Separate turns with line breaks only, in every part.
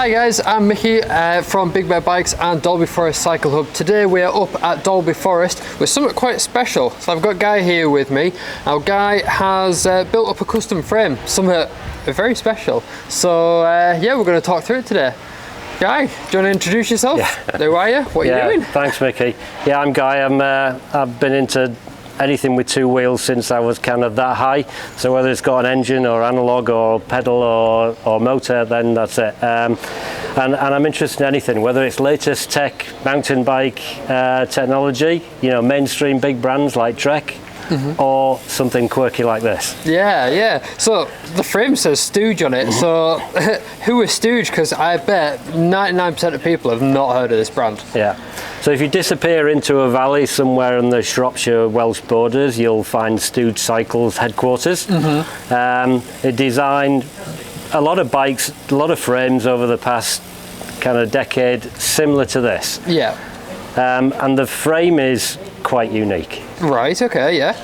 Hi guys, I'm Micky from Big Bear Bikes and Dalby Forest Cycle Hub. Today we are up at Dalby Forest with something quite special. So I've got Guy here with me. Now Guy has built up a custom frame, something very special. So yeah, we're going to talk through it today. Guy, do you want to introduce yourself?
Yeah.
Who are you? What are you doing?
Thanks, Micky. Yeah, I'm Guy. I've been into anything with two wheels since I was kind of that high. So whether it's got an engine or analog or pedal or motor, then that's it. And I'm interested in anything, whether it's latest tech, mountain bike technology, you know, mainstream big brands like Trek, or something quirky like this.
Yeah. So the frame says Stooge on it. So who is Stooge? Because I bet 99% of people have not heard of this brand.
Yeah. So if you disappear into a valley somewhere on the Shropshire Welsh borders, you'll find Stooge Cycles headquarters. It designed a lot of bikes, a lot of frames over the past kind of decade, similar to this.
Yeah.
And the frame is quite unique.
Right, okay, yeah.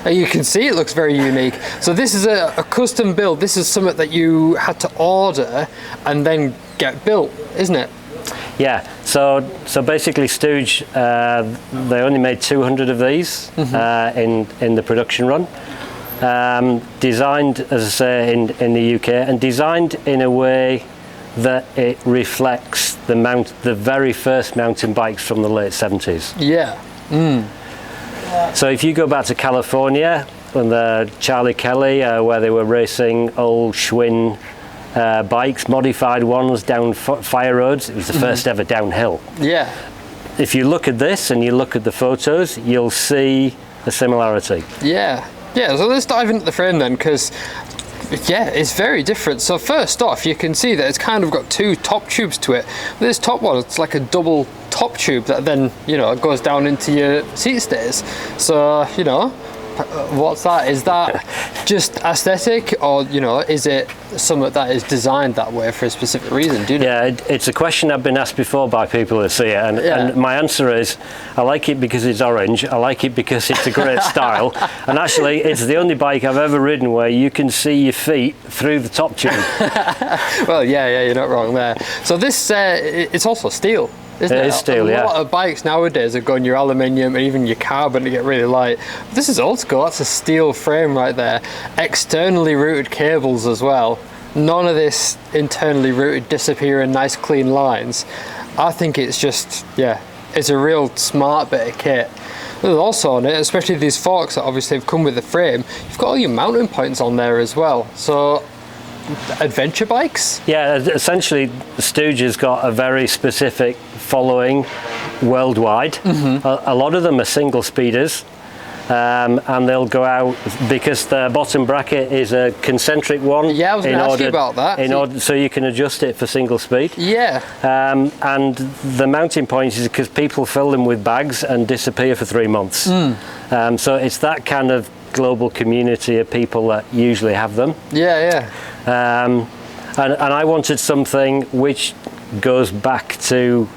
You can see it looks very unique. So this is a custom build. This is something that you had to order and then get built, isn't it?
Yeah, so basically Stooge, they only made 200 of these in the production run. Designed, as I say, in the UK, and designed in a way that it reflects the very first mountain bikes from the late 70s.
Yeah.
So if you go back to California, and the Charlie Kelly, where they were racing old Schwinn bikes, modified ones down fire roads, it was the first ever downhill.
Yeah.
If you look at this and you look at the photos, you'll see a similarity. Yeah.
So let's dive into the frame then, because yeah, it's very different. So first off, you can see that it's kind of got two top tubes to it. This top one, it's like a double top tube that then, you know, goes down into your seat stays. So, you know, what's that? Is that just aesthetic, or, you know, is it something that is designed that way for a specific reason? Do you know?
Yeah, it's a question I've been asked before by people that see it, and my answer is I like it because it's orange, I like it because it's a great style, and actually it's the only bike I've ever ridden where you can see your feet through the top tube.
Well, yeah, you're not wrong there. So this, it's also steel. Isn't it?
It is steel,
A lot of bikes nowadays are going your aluminium and even your carbon to get really light. This is old school. That's a steel frame right there. Externally routed cables as well. None of this internally routed disappearing nice clean lines. I think it's just, yeah, it's a real smart bit of kit. There's also on it, especially these forks that obviously have come with the frame, you've got all your mounting points on there as well. So adventure bikes? Yeah,
essentially Stooge has got a very specific following worldwide. A lot of them are single speeders, and they'll go out because the bottom bracket is a concentric one.
Yeah, I was going to ask you about that.
So you can adjust it for single speed.
Yeah.
And the mounting points is because people fill them with bags and disappear for 3 months. So it's that kind of global community of people that usually have them.
Yeah.
And I wanted something which goes back to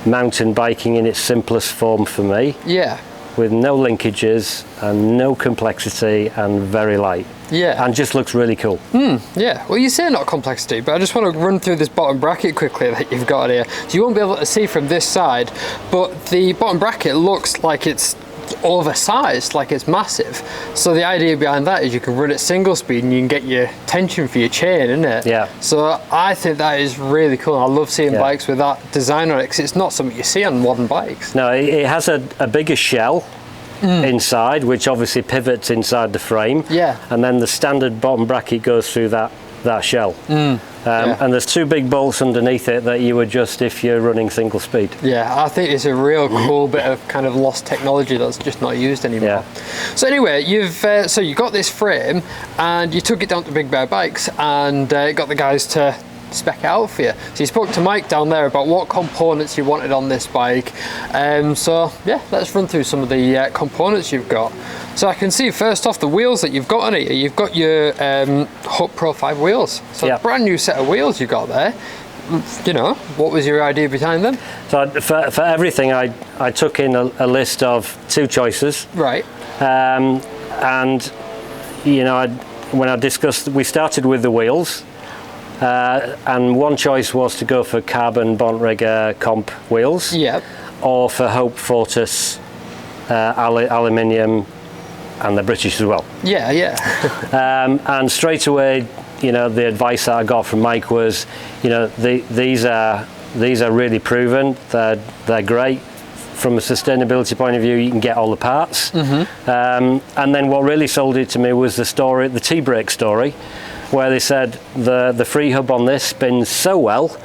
mountain biking in its simplest form for me.
Yeah.
With no linkages and no complexity and very light.
Yeah.
And just looks really cool.
Yeah. Well, you say not complexity, but I just want to run through this bottom bracket quickly that you've got here. So you won't be able to see from this side, but the bottom bracket looks like it's oversized, like it's massive. So the idea behind that is you can run it single speed and you can get your tension for your chain, isn't it?
Yeah.
So I think that is really cool. I love seeing bikes with that design on it, because it's not something you see on modern bikes.
No, it has a bigger shell inside, which obviously pivots inside the frame.
Yeah.
And then the standard bottom bracket goes through that shell. And there's two big bolts underneath it that you adjust if you're running single speed. Yeah,
I think it's a real cool bit of kind of lost technology that's just not used anymore.
Yeah.
So anyway, you've so you got this frame and you took it down to Big Bear Bikes and got the guys to spec it out for you. So you spoke to Mike down there about what components you wanted on this bike. So yeah, let's run through some of the components you've got. So I can see first off the wheels that you've got on it. You've got your Hook Pro 5 wheels. So a brand new set of wheels you got there. You know, what was your idea behind them?
So for everything, I took in a list of 2 choices.
Right.
And you know, when I discussed, we started with the wheels. And one choice was to go for carbon Bontrager comp wheels,
Yep.
or for Hope Fortis aluminium, and they're British as well.
Yeah, yeah.
And straight away, you know, the advice that I got from Mike was, you know, these are really proven. They're great from a sustainability point of view. You can get all the parts. And then what really sold it to me was the story, the T-brake story, where they said the free hub on this spins so well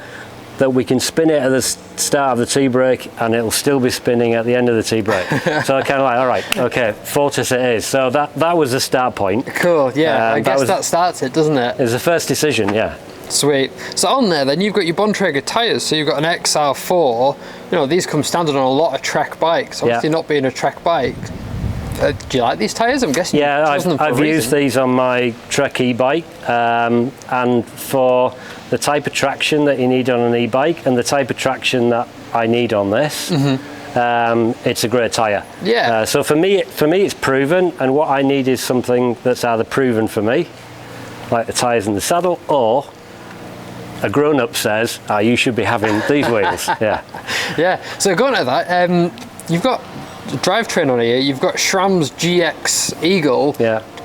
that we can spin it at the start of the T-brake and it'll still be spinning at the end of the T-brake. So I kind of like, all right, okay, Fortis it is. So that was the start point.
Cool, yeah, I guess that starts it, doesn't it?
It was the first decision, yeah.
Sweet. So on there then you've got your Bontrager tyres, so you've got an XR4, you know, these come standard on a lot of Trek bikes, obviously not being a Trek bike. Do you like these tyres? I'm guessing
yeah, I've used these on my Trek e-bike, and for the type of traction that you need on an e-bike and the type of traction that I need on this, it's a great tyre.
Yeah.
So for me it's proven, and what I need is something that's either proven for me, like the tyres and the saddle, or a grown-up says, you should be having these wheels. Yeah.
Yeah. So going to that, you've got drivetrain on here. You've got SRAM's GX Eagle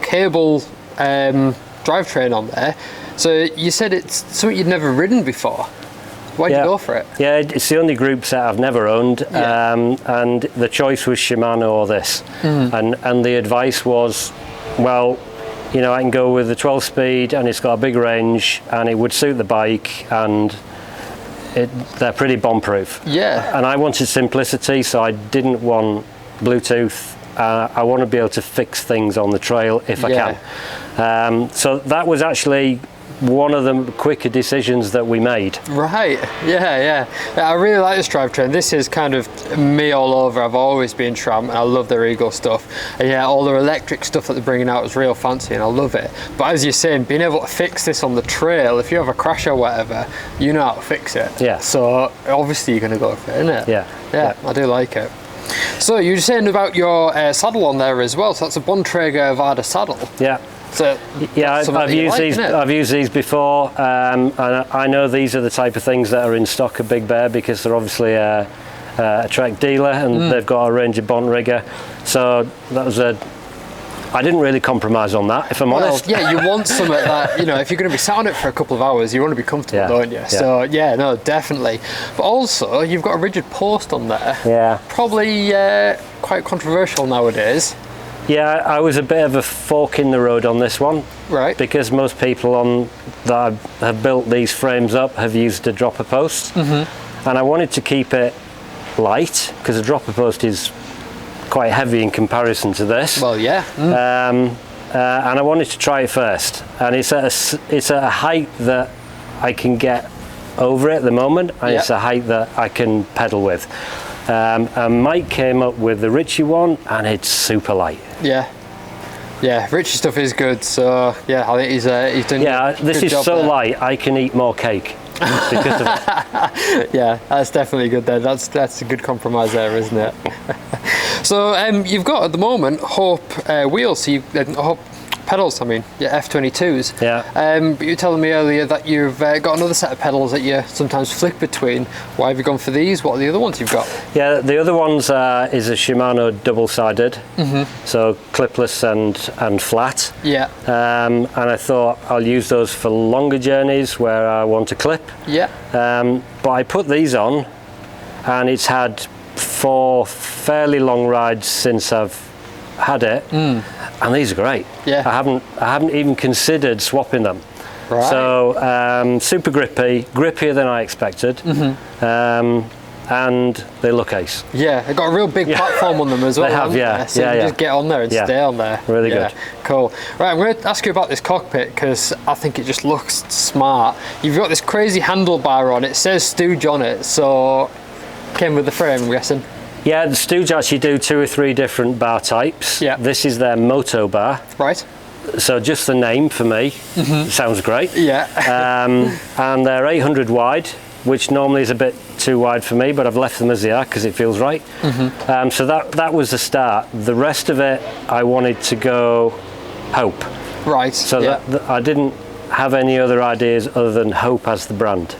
cable drivetrain on there. So you said it's something you'd never ridden before. Why'd you go for it?
Yeah, it's the only group set I've never owned, and the choice was Shimano or this. And the advice was, well, you know, I can go with the 12 speed and it's got a big range and it would suit the bike, and they're pretty bomb proof.
Yeah.
And I wanted simplicity, so I didn't want Bluetooth. I want to be able to fix things on the trail if I can. So that was actually one of the quicker decisions that we made.
Right, yeah. I really like this drivetrain. This is kind of me all over. I've always been SRAM and I love their Eagle stuff. And yeah, all their electric stuff that they're bringing out is real fancy and I love it. But as you're saying, being able to fix this on the trail, if you have a crash or whatever, you know how to fix it.
Yeah.
So obviously you're going to go for it, isn't it?
Yeah.
I do like it. So you were saying about your saddle on there as well. So that's a Bontrager Vada saddle.
Yeah.
So
yeah, I've used these before, and I know these are the type of things that are in stock at Big Bear because they're obviously a Trek dealer and they've got a range of Bontrager. So that was I didn't really compromise on that, if I'm honest.
Yeah, you want some of that, you know, if you're going to be sat on it for a couple of hours, you want to be comfortable, don't you? So yeah, no, definitely. But also, you've got a rigid post on there.
Yeah.
Probably quite controversial nowadays.
Yeah, I was a bit of a fork in the road on this one.
Right.
Because most people that have built these frames up have used a dropper post. And I wanted to keep it light, because a dropper post is quite heavy in comparison to this.
Well, yeah.
And I wanted to try it first. And it's at a height that I can get over it at the moment, and it's a height that I can pedal with. And Mike came up with the Ritchie one, and it's super light.
Yeah, Ritchie stuff is good. So yeah, I think he's done.
Yeah, this is so light I can eat more cake because of it.
Yeah, that's definitely good there. That's a good compromise there, isn't it? So you've got at the moment Hope wheels. So Hope pedals, I mean, yeah, F22s.
Yeah.
But you were telling me earlier that you've got another set of pedals that you sometimes flick between. Why have you gone for these? What are the other ones you've got?
Yeah, the other ones is a Shimano double-sided, so clipless and flat.
Yeah.
And I thought I'll use those for longer journeys where I want to clip.
Yeah.
But I put these on, and it's had 4 fairly long rides since I've had it, and these are great.
Yeah.
I haven't even considered swapping them.
Right.
So super grippy, grippier than I expected, and they look ace.
Yeah, they've got a real big platform on them as well.
They have, yeah.
So you just get on there and stay on there.
Really good.
Cool. Right, I'm going to ask you about this cockpit because I think it just looks smart. You've got this crazy handlebar on it. Says Stooge on it, so came with the frame, I'm guessing.
Yeah, the Stooge actually do 2 or 3 different bar types.
Yeah.
This is their moto bar.
Right.
So just the name for me sounds great.
Yeah.
And they're 800 wide, which normally is a bit too wide for me, but I've left them as they are because it feels right. So that was the start. The rest of it, I wanted to go Hope.
Right.
So that I didn't have any other ideas other than Hope as the brand.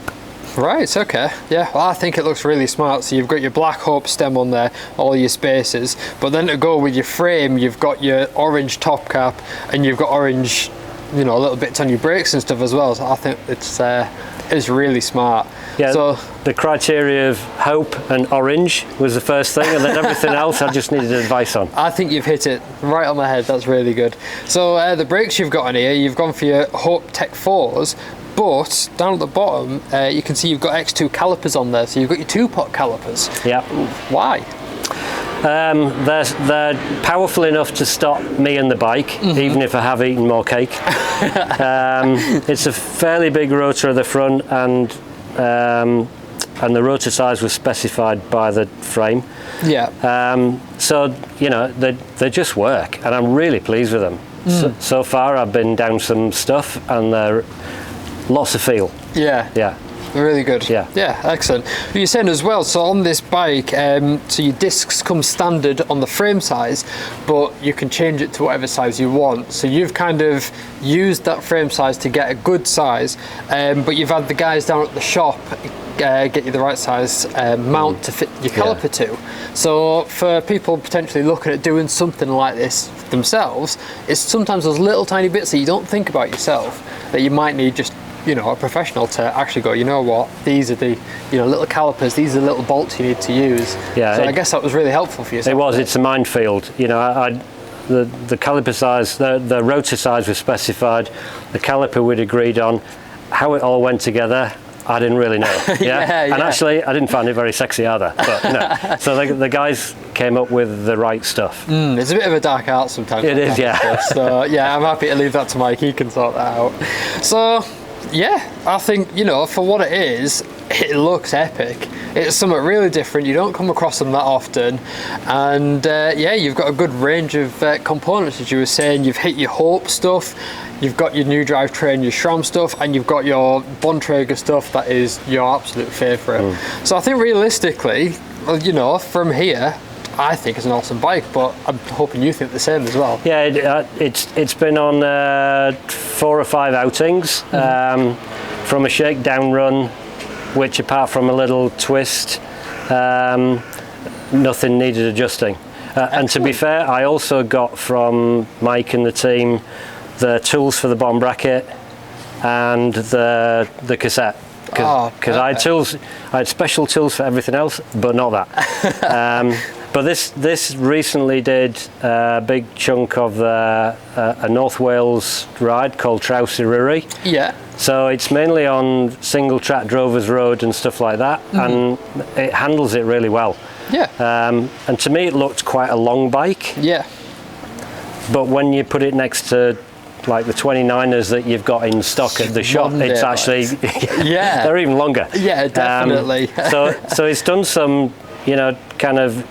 Right, okay. Yeah, well, I think it looks really smart. So you've got your black Hope stem on there, all your spaces, but then to go with your frame, you've got your orange top cap and you've got orange, you know, little bits on your brakes and stuff as well. So I think it's really smart.
Yeah,
so
the criteria of Hope and orange was the first thing, and then everything else I just needed advice on.
I think you've hit it right on the head. That's really good. So the brakes you've got on here, you've gone for your Hope Tech 4s, but down at the bottom you can see you've got X2 calipers on there. So you've got your 2-pot calipers.
Yeah.
Why?
They're powerful enough to stop me and the bike, even if I have eaten more cake. It's a fairly big rotor at the front, and the rotor size was specified by the frame.
Yeah.
So, you know, they just work, and I'm really pleased with them. So far I've been down some stuff, and they're lots of feel.
Yeah.
Yeah.
Really good.
Yeah.
Yeah, excellent. You're saying as well, so on this bike, so your discs come standard on the frame size, but you can change it to whatever size you want. So you've kind of used that frame size to get a good size, but you've had the guys down at the shop get you the right size mount to fit your caliper to. So for people potentially looking at doing something like this themselves, it's sometimes those little tiny bits that you don't think about yourself that you might need just, you know, a professional to actually go, you know what, these are the, you know, little calipers, these are the little bolts you need to use.
Yeah,
so I guess that was really helpful for yourself.
It was. It's a minefield. You know, the caliper size, the rotor size was specified, the caliper we'd agreed on, how it all went together, I didn't really know. Yeah? And actually, I didn't find it very sexy either. But, you know, so the guys came up with the right stuff.
It's a bit of a dark art sometimes.
It is, yeah.
Stuff. So yeah, I'm happy to leave that to Mike. He can sort that out. So yeah, I think, you know, for what it is, it looks epic. It's something really different. You don't come across them that often, and yeah, you've got a good range of components, as you were saying. You've hit your Hope stuff, you've got your new drivetrain, your SRAM stuff, and you've got your Bontrager stuff that is your absolute favourite. So I think realistically, you know, from here, I think it's an awesome bike, but I'm hoping you think the same as well.
Yeah, it's been on 4 or 5 outings, from a shakedown run, which apart from a little twist, nothing needed adjusting. And to be fair, I also got from Mike and the team the tools for the bomb bracket and the cassette. Because I had special tools for everything else, but not that. But this recently did a big chunk of a North Wales ride called Trowsiriri.
Yeah.
So it's mainly on single track Drovers Road and stuff like that, and it handles it really well.
Yeah.
And to me it looked quite a long bike.
Yeah.
But when you put it next to like the 29ers that you've got in stock at the shop, it's actually
yeah,
they're even longer.
Yeah, definitely.
So it's done some, you know, kind of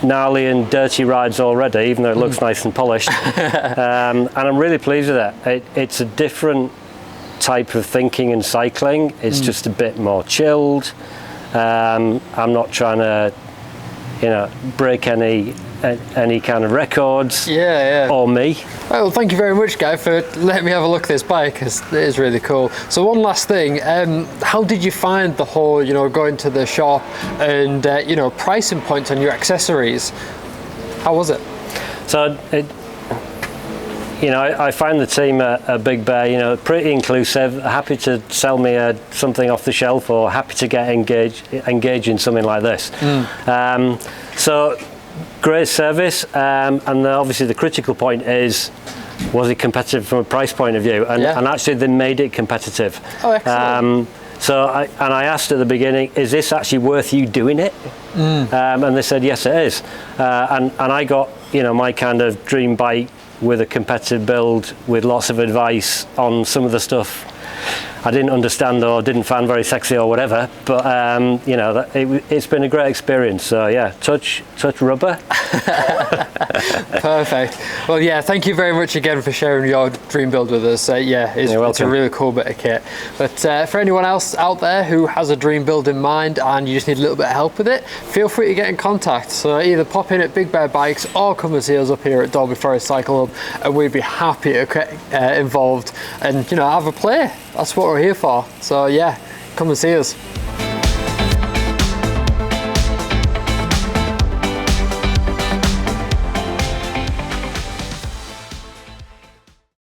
gnarly and dirty rides already, even though it looks nice and polished. And I'm really pleased with it. It's a different type of thinking and cycling. It's just a bit more chilled. I'm not trying to, you know, break any kind of records. Or me.
Well, thank you very much, Guy, for letting me have a look at this bike, because it is really cool. So one last thing, how did you find the whole, you know, going to the shop and, you know, pricing points on your accessories? How was it?
So, you know, I find the team at Big Bear, you know, pretty inclusive, happy to sell me something off the shelf, or happy to get engage in something like this. So, great service, and obviously the critical point is, was it competitive from a price point of view? And actually they made it competitive.
Oh, excellent.
So I asked at the beginning, is this actually worth you doing it? And they said yes, it is. And I got, you know, my kind of dream bike with a competitive build with lots of advice on some of the stuff I didn't understand or didn't find very sexy or whatever, but you know, it's been a great experience. So yeah, touch rubber.
Perfect. Well, yeah, thank you very much again for sharing your dream build with us. Yeah, it's a really cool bit of kit. But for anyone else out there who has a dream build in mind and you just need a little bit of help with it, feel free to get in contact. So either pop in at Big Bear Bikes or come and see us up here at Dalby Forest Cycle Hub, and we'd be happy to get involved and, you know, have a play. That's what we're here for. So yeah, come and see us.